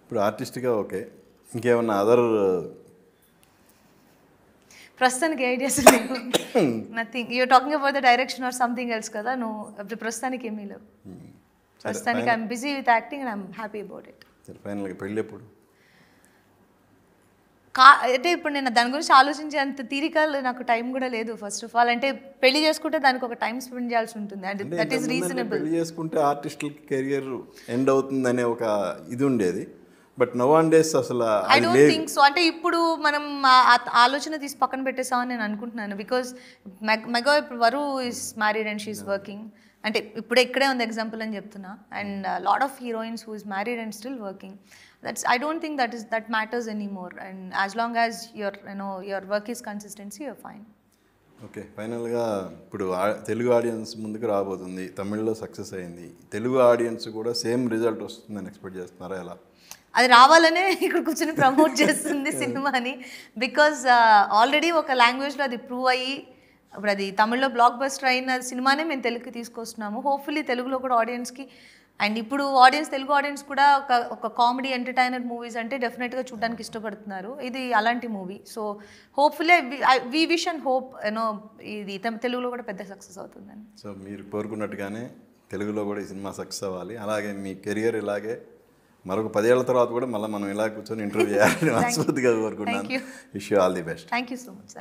ఇప్పుడు ఆర్టిస్ట్గా ఓకే, ఇంకేమన్నా అదర్ ప్రస్తుతానికి ఐడియాస్ లేవు. Nothing. You are talking about the direction or something else కదా. నువ్వు ప్రస్తుతానికి ఏమీ లేవు. ప్రస్తుతానికి I'm busy with acting and I'm happy about it. ఫైనల్గా పెళ్ళి ఎప్పుడు? అంటే ఇప్పుడు నేను దాని గురించి ఆలోచించేంత తీరిక నాకు టైం కూడా లేదు. ఫస్ట్ ఆఫ్ ఆల్ అంటే పెళ్లి చేసుకుంటే దానికి ఒక టైం స్పెండ్ చేయాల్సి ఉంటుంది. And that is reasonable. పెళ్లి చేసుకుంటే ఆర్టిస్టులకి కెరియర్ ఎండ్ అవుతుందనే ఒక ఇది ఉండేది. బట్ నౌ అండ్ డేస్ అసలు ఐ డోంట్ థింక్ సో. అంటే ఇప్పుడు మనం ఆలోచన తీసి పక్కన పెట్టేసామని నేను అనుకుంటున్నాను. బికాస్ మెగా ఇప్పుడు వరు is married and she is working. అంటే ఇప్పుడు ఇక్కడే ఉంది ఎగ్జాంపుల్ అని చెప్తున్నా. And lot of heroines who is married and still working. I don't think that matters anymore. And as long as your work is consistency, you're fine. Okay, ఫైనల్గా ఇప్పుడు Telugu audience ముందుకు రాబోతుంది. తమిళ్లో సక్సెస్ అయింది, తెలుగు ఆడియన్స్ కూడా same result వస్తుందని expect చేస్తున్నారా? ఎలా? అది రావాలనే ఇక్కడ కూర్చొని ప్రమోట్ చేస్తుంది సినిమాని. బికాజ్ ఆల్రెడీ ఒక లాంగ్వేజ్లో అది ప్రూవ్ అయ్యి ఇప్పుడు అది తమిళ్లో బ్లాక్ బస్టర్ అయిన సినిమానే మేము తెలుగుకి తీసుకొస్తున్నాము. హోప్ఫుల్లీ తెలుగులో కూడా ఆడియన్స్కి, అండ్ ఇప్పుడు తెలుగు ఆడియన్స్ కూడా ఒక కామెడీ ఎంటర్టైనర్ మూవీస్ అంటే డెఫినెట్గా చూడడానికి ఇష్టపడుతున్నారు. ఇది అలాంటి movie. So hopefully we wish and hope ఇది తెలుగులో కూడా పెద్ద సక్సెస్ అవుతుందని. సో మీరు కోరుకున్నట్టుగానే తెలుగులో కూడా ఈ సినిమా సక్సెస్ అవ్వాలి. అలాగే మీ కెరియర్ ఇలాగే మరొక 10 ఏళ్ల తర్వాత కూడా మళ్ళీ మనం ఇలా కూర్చొని ఇంటర్వ్యూ చేయాలని మనస్ఫూర్తిగా కోరుకుంటున్నాను. Wish you all the best. Thank you so much.